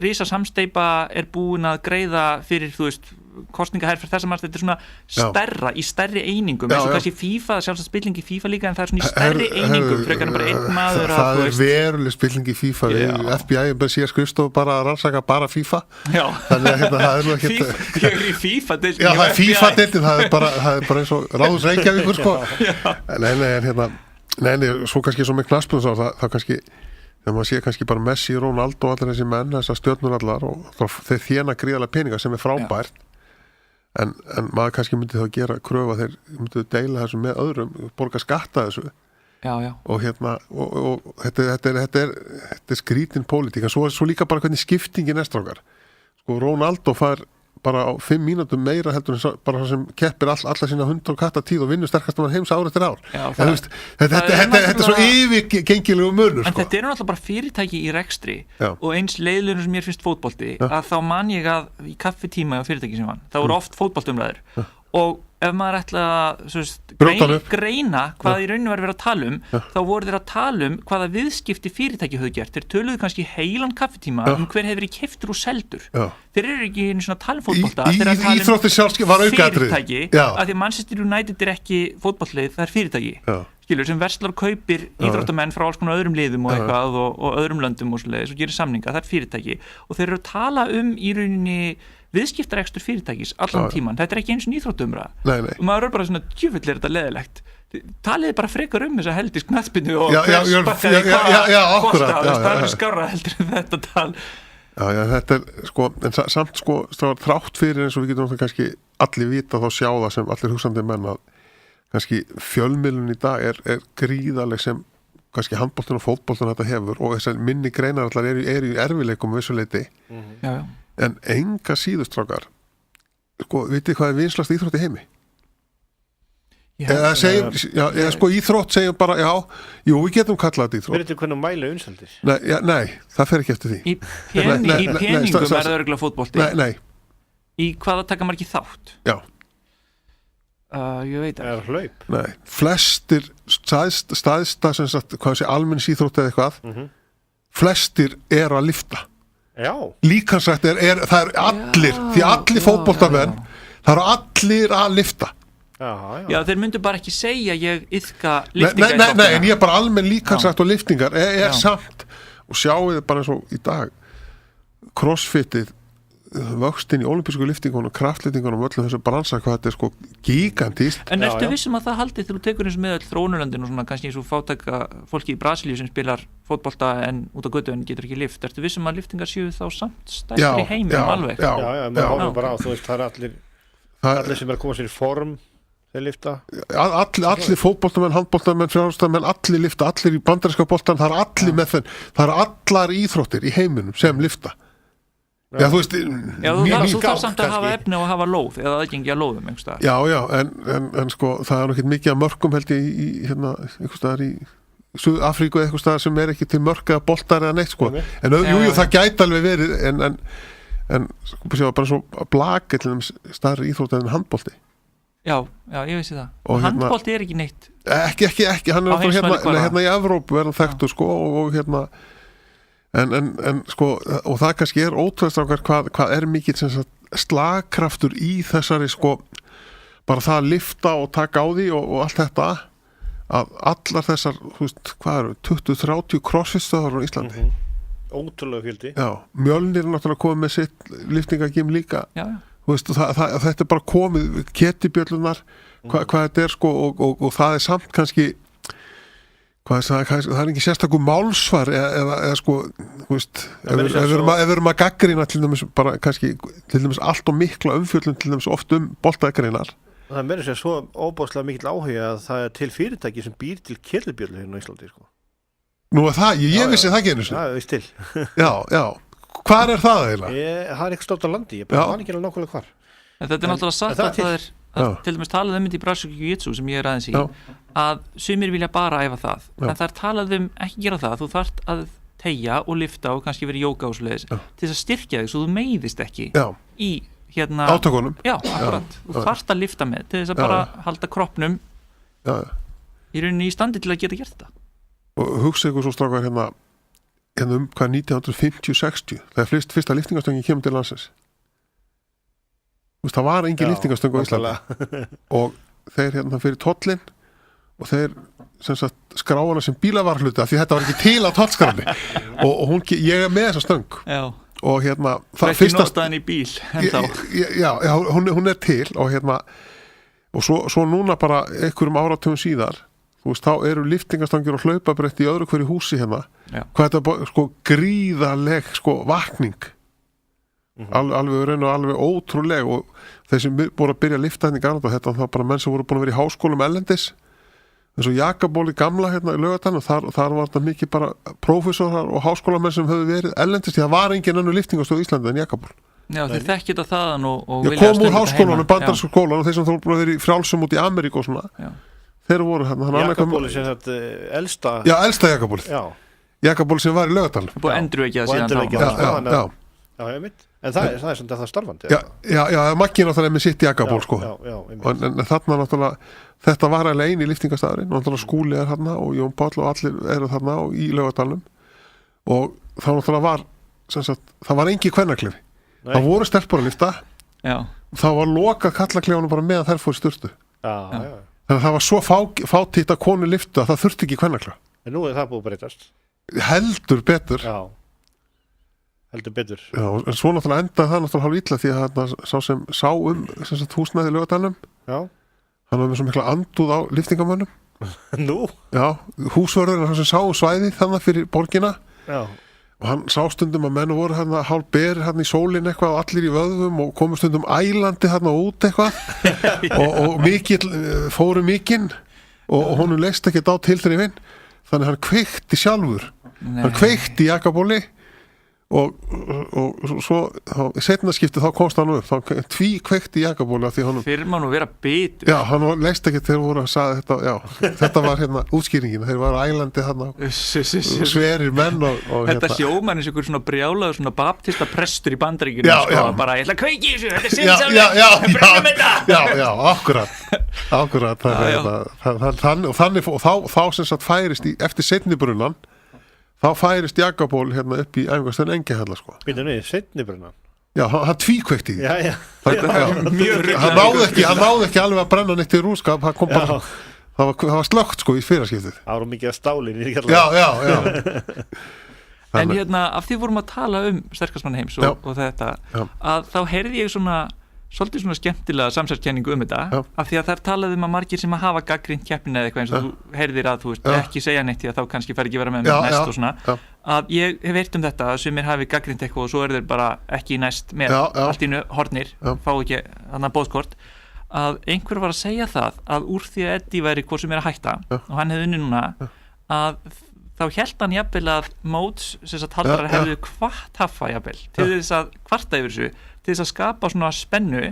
risasamsteypa er búin að greiða fyrir þú veist kostningaherr fyrir þessa margt, þetta er svona stærra í stærri einingum, eins og kannski FIFA sjálfsagt spilling í FIFA líka en það er svona í stærri einingum frekar en bara einn maður það er veruleg spilling í FIFA FBI bara síðan skrifstof bara að rannsaka bara FIFA þannig að það er nú ekkert ég er í FIFA-deildin það er FIFA-deildin, það er bara eins og Ráðhús Reykjavíkur sko nei, svo kannski svo með knattspyrnu það kannski þegar maður sé kannski bara Messi, Ronaldo og allir þessi menn, þessar stjörnur allar og þeir þéna gríðarlega peninga sem er frábært en maður kannski myndi þá gera kröfu að þeir myndi deila þessu með öðrum borga skatta þessu og hérna og þetta er skrítin pólitík en svo líka bara hvernig skiptingin er strákar sko Ronaldo fær bara á 5 mínútum meira heldur en bara sem keppir alla sína 100 katta tíð og vinnur sterkast um heims ár eftir ár þetta er svo yfirgengilegu munur en þetta eru náttúrulega bara fyrirtæki í rekstri og eins leiðlunum sem mér finnst fótbolti að þá man ég að í kaffitíma á fyrirtæki sem vann, þá eru oft fótboltumræður og ef maður ætla að greina hvað í rauninu var verið að tala þá voru þeir að tala hvaða viðskipti fyrirtæki höfðu gert, þeir töluðu kannski heilan kaffitíma hver hefur verið keyptur og seldur þeir eru ekki einu svona talfótbolta þeir eru að tala fyrirtæki af því að Manchester United er ekki fótbollið, það er fyrirtæki skilur, sem verslar kaupir íþróttamenn frá alls konar öðrum liðum og eitthvað og öðrum löndum og svoleiðis og gerir samninga, það er fyrirtæki og þeir eru að tala í rauninni viðskiptarekstur fyrirtækis allan tíman, þetta er ekki eins og íþróttumræða og maður er bara svona djöfull er þetta leðilegt talið bara frekar þessa heldis knattspyrnu og sparkaði það er skárra heldur en þetta tal þetta er sko en samt sko þrátt fyrir eins og við getum kannski allir vita þá sjá það sem allir hugsandi menn að kannski fjölmiðlun í dag er gríðaleg sem kannski handboltinn og fótboltinn þetta hefur og þessar minni greinar allar eru í erfileikum vissuleiti en enga síðustrákar sko, vitið hvað er vinslast íþrótt í heimi? Eða sko íþrótt segjum bara, við getum kallað þetta íþrótt. Verður þetta hvernig mæla unsaldir? Nei, það fer ekki eftir því. Í peningum er það örgulega fótbolti? Nei. Í hvaða taka margir þátt? Já. Ég veit ekki. Er hlaup? Nei, flestir staðista sem sagt, hvað sé almenns íþrótt eða eitthvað, flestir er að lyfta. Já. Líkansrætt það er allir, því allir fótboltamenn, það eru allir að lyfta. Já, þeir myndu bara ekki segja ég iðka lyftingar Nei, en ég er bara almenn líkansrætt og lyftingar er samt og sjáu þið bara eins og í dag crossfitið vöxtinn í olimpísku lyftingunum, kraftlýtingunum og öllum þessu bransa hvað þetta sko gigantist. En ertu vissum að það haldið þegar þú tekur eins með öll þróunarlöndin og svona kannski eins og fátæka fólki í Brasilíu sem spilar fótbolta en út á götu en getur ekki lyft, ertu vissum að lyftingar séu þá samt stæstir í heiminum alveg? Já, maður horfum bara á, þú veist, það allir sem að koma sér í form þeir lyfta. Allir fótboltamenn, handboltamenn, frjálstamenn, allir lyfta, allir í bandaríska boltan, það allir með þenn, það allar íþróttir í heiminum sem lyfta. Já, þú veist, þú þarf samt að hafa efni og að hafa lóð eða aðgengi að lóðum einhvers staðar. Já, en sko, það er nokkið mikið að mörkum held ég í hérna, einhvers staðar í Suð-Afríku eða einhvers staðar sem ekki til mörk eða boltar eða neitt, sko. En það gæti alveg verið, en sko, bara svo blaki til þeim stærri íþrótt en handbolti. Já, ég vissi það. Og handbolti er ekki neitt. Ekki, hann er hérna í Evrópu verðan þekktu, sko, og hérna en sko, og það kannski er ótrúlega hvað er mikill slagkraftur í þessari sko, bara það að lyfta og taka á því og allt þetta að allar þessar, þú veist, hvað eru 20-30 crossfit-stöðar á Íslandi. Ótrúlega fjöldi. Já, Mjölnir er náttúrulega komið með sitt lyftingagím líka. Já. Þú veist, þetta er bara komið ketibjöllunar, hvað þetta er sko og það er samt kannski það er ekki sérstakur málsvar eða sko, þú veist, ef við erum að gaggrina til dæmis bara kannski, til dæmis allt og mikla umfjöllun til dæmis oft boltagreinar. Það meira sér svo óbáslega mikill áhuga að það er til fyrirtæki sem býr til kettlebjöllu hérna á Íslandi, sko. Nú er það, ég vissi það ekki einu sinni. Já, ég til. Já, hvar er það eiginlega? Það er ekki stórt á landi, ég bara man ekki alveg nákvæmlega hvar. En þetta er náttúrulega satt að það er til dæmis talað í Brasilíu Jiu-Jitsu sem ég aðeins í að sumir vilja bara æfa það en það er talað ekki gera það, þú þarft að teygja og lyfta og kannski verið jóga og svoleiðis til þess að styrkja þig svo þú meiðist ekki í hérna átökunum. Já, akkurat, þú þarft að lyfta með til þess að bara halda kroppnum í rauninni í standi til að geta gert þetta. Og hugsa ykkur svo strákar hérna hvað 1950-60 þegar fyrsta lyftingastöngin kemur til landsins. Það var engin lyftingastöng á Íslandi og þeir hérna fyrir tollin og þeir sem sagt skráana sem bílavarhluta því þetta var ekki til á tollskránni og ég er með þessa stöng og hérna það er ekki notaðin í bíl hún er til og hérna og svo núna bara einhverjum áratugum síðar þú veist þá eru lyftingastöngir og hlaupabretti í öðru hverju húsi hérna hvað þetta sko gríðaleg sko vakning alveg raun og alveg ótrúleg og þeir sem voru að byrja að lyfta hérna í Kanada þetta var bara menn sem voru búin að vera í háskólum ellendis eins og Jakabóli gamla hérna í Laugardalnum þar var þetta mikið bara prófessorar og háskólamenn sem höfðu verið ellendis því það var engin önnur lyftingastöð í Íslandi en Jakaból. Já, þeir þekkja þetta þaðan og vilja að stunda þetta heima. Já, kom úr háskólanum, bandarísku skólan og þeir sem þú voru verið í frjálsum út í Ameríku og svona þeir voru hérna Jakabóli sem þetta elsta elsta Jakabóli. Jakabóli sem var í Laugardalnum. Búið endurvekja síðan þá. Já, ég veit. En það er svona það starfandi. Já, Maggi náttúrulega með sitt Jakaból sko. En þarna náttúrulega þetta var alveg eini lyftingastæðurinn, náttúrulega Skúli er þarna og Jón Páll og allir eru þarna og í Laugardalnum og það náttúrulega var það var engi kvennaklefi. Það voru stelpur að lyfta. Já. Það var lokað kallaklefanum bara meðan þær fór í sturtu. Þannig að það var svo fátítt að konu lyftu að það þurfti ekki kvennaklefa. En nú er það búið breytast. Heldur betur. Já. Heldur betur. Já, en svo náttúrulega endaði það náttúrulega hálf illa því að sá sem sá húsnæði í Laugardalnum hann var með svo mikla andúð á lyftingamönnum. Nú? Já, húsvörðurinn sem sá svæði þannig fyrir borgina og hann sá stundum að menn voru hérna hálf berir hérna í sólinn eitthvað og allir í vöðvum og komu stundum ælandi hérna út eitthvað og fóru mikinn og honum leist ekki á tilþrifin þannig hann kveikti sjálfur. Hann kveikti í Jakabóli og svo setna skipti þá komst hann upp þá kveikti Jakabóli því honum fyrir mann að vera bitur já, hann leist ekki þegar voru að sagði þetta já, þetta var hérna útskýringin þeir var ælandi hérna sverir menn og þetta sjómann eins og einhver svona brjálaður svona baptista prestur í Bandaríkjunum sko, bara ég ætla að kveiki þessu, þetta er sinnsamlega já, akkurat þannig og þá sem sagt færist eftir seinni brunnan þá færist Jakaból hérna upp í æfingastöðin Engihalla sko. Býtum við, seinni brunnan? Já, hann tvíkveikti því. Já. Mjög hann náði ekki alveg að brenna neitt í rúskap, það var slögt sko í fyrraskiptið. Það var mikið að stálin í Já. En af því vorum að tala sterkastmann heims og þetta, að þá heyrði ég svolítið svona skemmtilega samsærskenningu þetta, af því að þær talaði að margir sem að hafa gagnrýnt keppnina eða eitthvað eins og þú heyrðir að þú veist, ekki segja neitt því að þá kannski fær ekki vera með næst og svona, að ég hef heyrt þetta að sumir hafi gagnrýnt eitthvað og svo þeir bara ekki næst með allt í hornir, fá ekki þannig boðskort, að einhver var að segja það að úr því að Eddie væri hvort sem að hætta og hann hefði unnið núna, að þá hélt hann jafnvel að móts sem að haldarar hefðu hvart Haffa jafnvel til þess að kvarta yfir þessu, til þess að skapa svona spennu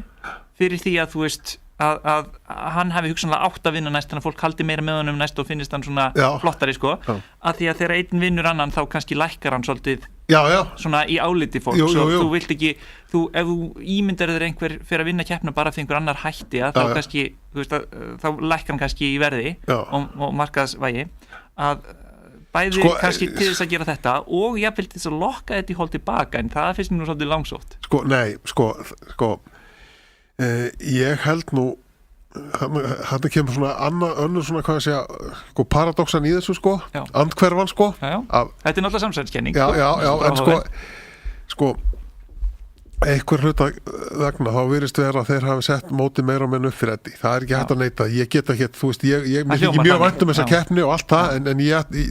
fyrir því að þú veist að hann hafi hugsanlega átt að vinna næst þannig að fólk haldi meira með honum næst og finnist hann svona flottari að því að þegar einn vinnur annan þá kannski lækkar hann svolítið svona í áliti fólks og þú vilt ekki ef þú ímyndar þér einhver fyrir að vinna keppna bara fyrir einhver annar hætti að þá kannski þú veist að þá lækkar hann kannski í verði og markaðsvægi að bæði kannski til þess að gera þetta og jafnvel til þess að lokka þetta í hól tilbaka en það finnst mér nú svolítið langsótt ég held nú hann kemur svona önnur svona hvað að segja paradóksan í þessu andhverfan þetta er náttúrulega samsæðiskenning en einhver hluta vegna þá virðist vera að þeir hafi sett móti meira og meira upp fyrir Eddie, það er ekki hægt að neita ég get ekki, þú veist, ég mér ekki mjög vænt þessa keppni og allt það en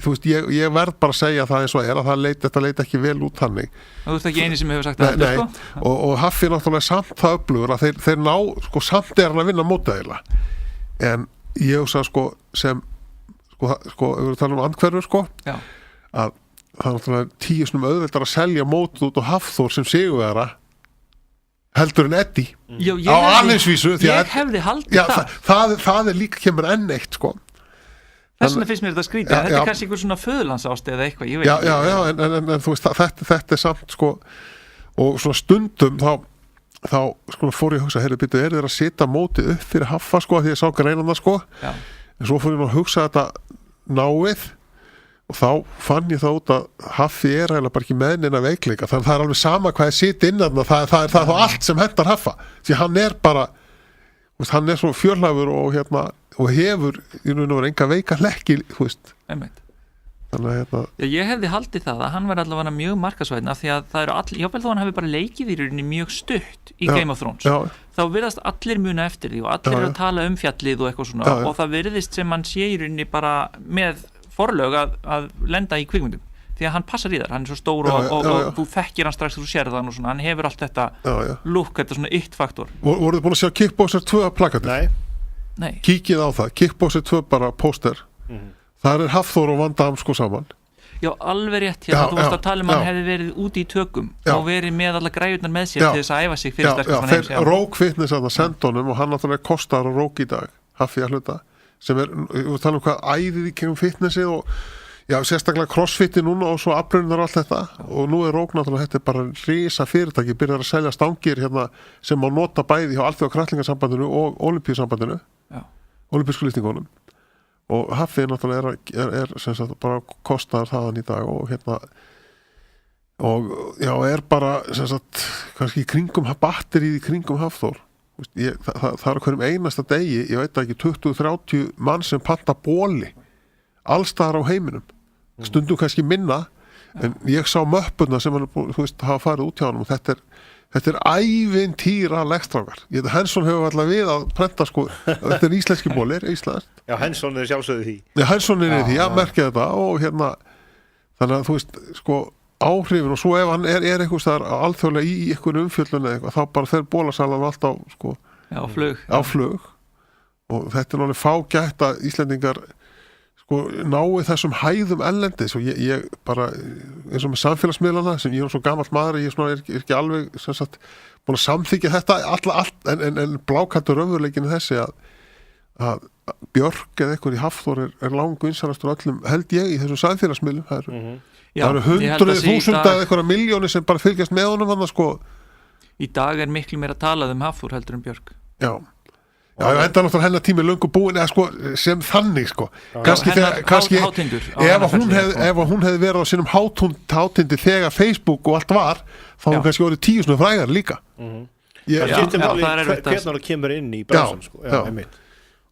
þú veist, ég verð bara að segja það eins og að þetta leit ekki vel út þannig og þú veist ekki eini sem hefur sagt það og Haffi náttúrulega samt það upplugur að þeir ná, samt er hann að vinna mótaðila en ég hugsa sem ef við talum andhverfur að það er náttúrulega 10 snum auðveldar að selja mót út og Hafþór sem sigurvegara heldur en Eddie á alheimsvísu ég hefði haldið það er líka kemur enn eitt þess vegna finnst mér þetta skrítið þetta er kannski einhver svona föðurlandsást eða eitthvað ég veit en þú veist þetta er samt og svona stundum þá fór ég að hugsa þeir að setja mótið upp fyrir Haffa því ég sá greinana en svo fór ég að hugsa þetta náið og þá fann ég það út að Haffi er eiginlega bara ekki meðnina veikleika þannig að það er alveg sama hvað ég sitt innan það er þá allt sem hendar Haffa því hann er bara hann er svo fjörlæfur og hefur í raun og veru enga veika hlekki þannig að ég hefði haldið það að hann var allavega mjög markasvæðin af því að það eru allir, jáfnvel þó hann hefði bara leikið í rauninni mjög stutt í Game of Thrones þá virðast allir muna eftir því og allir eru að tala um fjallið og eitthvað svona og það virðist sem hann sé í rauninni bara með forlög að lenda í kvikmyndum því að hann passar í þar, hann er svo stór og þú þekkir hann strax þú sér það og svona, hann hefur allt þetta look, þetta svona it-faktor Voruð þið búin að sjá Kickboxer 2 plakatir? Nei Kíkið á það, Kickboxer 2 bara póster þar er Hafþór og Van Damme saman Já, alveg rétt, þú varst að tala hann hefði verið úti í tökum og verið með alla græjurnar með sér til þess að æfa sig fyrir sterkast heims Þeir Rók Fitness að það senda honum og hann náttúrulega kostar að Rók í dag Haffi að hluta sem við talum hvað æðið í kemum fitnessið og sérstaklega crossfiti núna og svo aflaunar allt þetta og nú er Rók náttúrulega þetta er bara risa fyrirtæki, byrjar að selja stangir sem má nota bæði hjá Alþjóðakrattlingasambandinu og Ólympíusambandinu Ólympísku lyftingunum og Haffi náttúrulega er sem sagt bara kostar þaðan í dag og er bara sem sagt kannski í kringum batterið í kringum Hafþór það er hverjum einasta degi ég veit ekki 20-30 mann sem panta bóli allstaðar á heiminum stundum kannski minna en ég sá möppuna sem hann hafa farið út hjá hann og þetta er ævintýra leggstrákar Hensson hefur alltaf við að prenta þetta er íslenski bólir Já, Hensson er sjálfsögðu því Hensson er því, merkja þetta og þannig að þú veist áhrifin og svo ef hann er einhvers þar alþjóðlega í einhverju umfjöllun eða eitthvað þá bara fer bólasalan alltaf á flug og þetta er náttúrulega fágætt að Íslendingar nái þessum hæðum ellendis og ég bara eins og með samfélagsmiðlana sem ég er svo gamall maður ég er ekki alveg sem sagt búin að samþykja þetta en blákaldur raunveruleikinn þessi að Björk eða eitthvað í Hafþór er langvinsælastur öllum held ég í þessum samfélagsmiðlum það eru 100.000 eða eitthvað miljónir sem bara fylgjast með honum Í dag er miklu meira talað um Hafþór heldur Björk Já, enda náttúrulega hennar tími löngu búin sem þannig kannski ef hún hefði verið á sínum hátindi þegar Facebook og allt var þá hún kannski orðið 10 svona frægar líka hvernig það kemur inn í bransan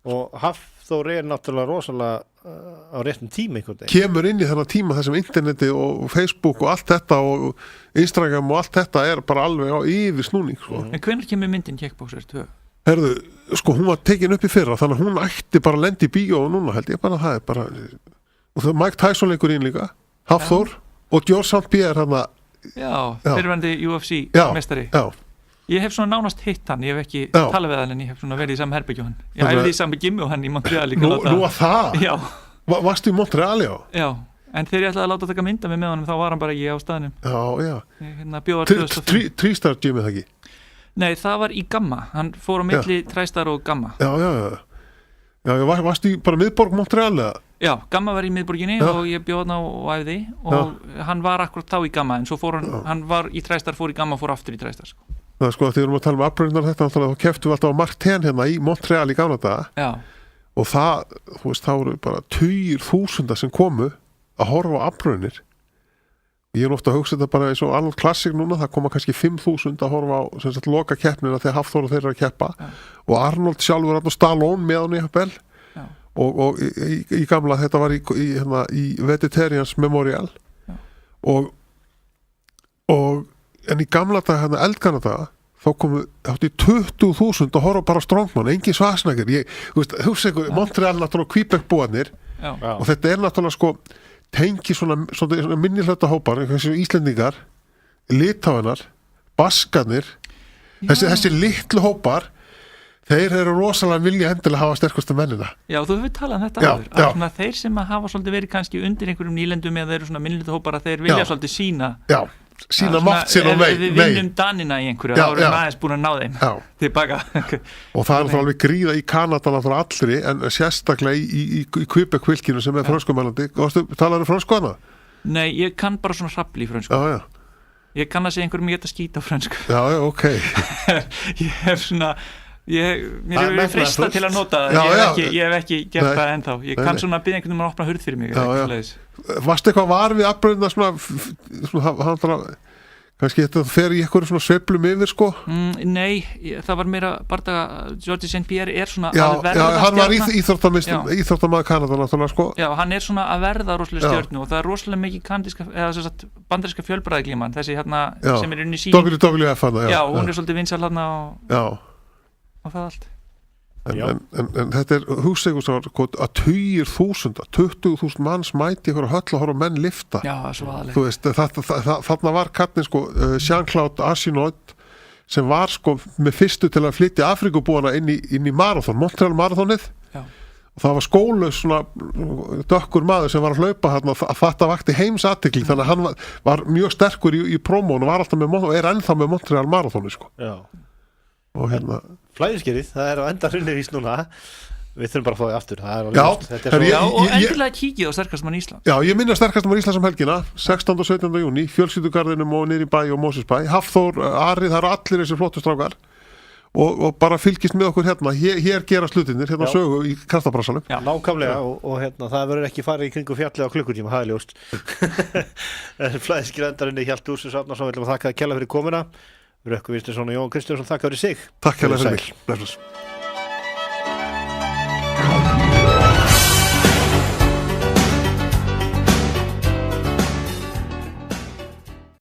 og Hafþór er náttúrulega rosalega á réttum tíma einhvern veginn. Kemur inn í þennan tíma þessum interneti og Facebook og allt þetta og Instagram og allt þetta bara alveg á yfir snúning sko. En hvenær kemur myndin Kickboxer 2? Herðu, sko hún var tekin upp í fyrra þannig að hún ætti bara að lenda í bíó og núna held ég bara það bara og það Mike Tyson leikur inn líka Hafþór og George St. Pierre hann fyrirverandi UFC mestari. Ég hef svona nánast hitt hann, ég hef ekki talað við hann en ég hef svona verið í saman herbyggju hann. Ég æfði í saman gimmi og hann í Montreal líka. Nú að það? Já. Varstu í Montreal, já? Já, en þegar ég ætlaði að láta taka mynda með honum þá var hann bara ekki á staðnum. Já. Bjóðar 2005. Trístar gymmið það ekki? Nei, það var í Gamma. Hann fór á milli Træstar og Gamma. Já, varstu í bara miðborg Montreal eða? Já, Gamma var í miðborginni og ég bjóð hann og æfði og hann var akkurat þá í Gamma en svo fór hann var í Træstar, fór í Gamma og fór aftur í Træstar sko. Það sko, þegar við erum að tala afbreyðunar þetta þá keftum við alltaf á Mark 10 hérna í Montreal í gamla daga og það, þú veist, þá eru bara 10.000 sem komu að horfa á afbreyðunir. Ég ofta að hugsa þetta bara eins og Arnold Classic núna, það koma kannski 5.000 að horfa á sem sagt loka keppnina þegar Hafþór og þeir eru að keppa og Arnold sjálfur og Stallone með hann í Hafbel og í gamla, þetta var í Vegetarians Memorial og en í gamla dag, eldgana dag þá komu átti 20.000 að horfa bara á Strongman, engin Schwarzenegger þú veist, hugsa ykkur, Montreal náttúrulega Quebec búarnir og þetta náttúrulega sko tengi svona minnihlauta hópar, Íslendingar Litháinar, Baskarnir þessi litlu hópar þeir eru rosalega vilja endilega hafa sterkustu mennina. Já, þú hefur talað um þetta áður, að svona þeir sem að hafa svolítið verið kannski undir einhverjum nýlendum eða þeir eru svona minnihlauta hópar að þeir vilja svolítið sína mátt sín og vei. Við vinnum Danina í einhverju, þá erum aðeins búin að ná þeim tilbaka. Og það er þá alveg gríða í Kanada frá allri, en sérstaklega í Quebec-fylkinu sem er frönskumælandi. Talaðu frönsku hana? Nei, ég kann bara svona hrafli í frönsku. Ég kann að segja einhverjum ég geta skýta á frönsku. Já, ok. Ég hef svona mér hefur verið frista til að nota það ég hef ekki gert það ennþá ég kann svona að byrja einhvern veginn að opna hurð fyrir mig Varstu eitthvað var við afbröðina svona kannski þetta fer í eitthvað svona sveiflum yfir sko? Nei, það var meira bardaga George St. Pierre er svona að verða hann var íþróttamaður Kanada náttúrulega sko Já, hann er svona að verða rosalega stjörnu og það er rosalega mikið bandaríska fjölbræðiglíman þessi hérna sem er inn í sín WWF Já, hún er svolítið vinsæl hérna og það allt en þetta er hússegur að 20.000 manns mæti ykkur að höll að horfa menn lifta svo aðalega þú veist, þarna var kallinn sko Jean-Claude Arsenault sem var sko með fyrstu til að flytja Afrikubúana inn í marathon, Montreal marathonið og það var skólaus svona dökkur maður sem var að hlaupa hérna að þetta vakti heimsathygli þannig að hann var mjög sterkur í prómónu og var alltaf með og er ennþá með Montreal marathonið sko og hérna Flæðiskerið, það er á endarunni vís núna við þurfum bara að fá því aftur og endilega kíkið á sterkastmann Ísland Já, ég minna sterkastmann Ísland sem helgina 16. og 17. júni, Fjölskyldugarðinum og niður í bæ og Mósesbæ, Hafþór, Ari það eru allir þessi flottu strákar og bara fylgist með okkur hérna hér gera slutinir, hérna sögu í Kraftabrassanum Nákvæmlega og hérna það verður ekki farið í kringu fjallið á klukkutíma, það er ljóst Flæðiskerið endarunni Hjalti Úrsins Árnason, við ætlum að þakka kærlega fyrir komuna Rökkvi Vistinsson og Jón Kristjánsson, þakka fyrir sig. Takk hérlega fyrir mig.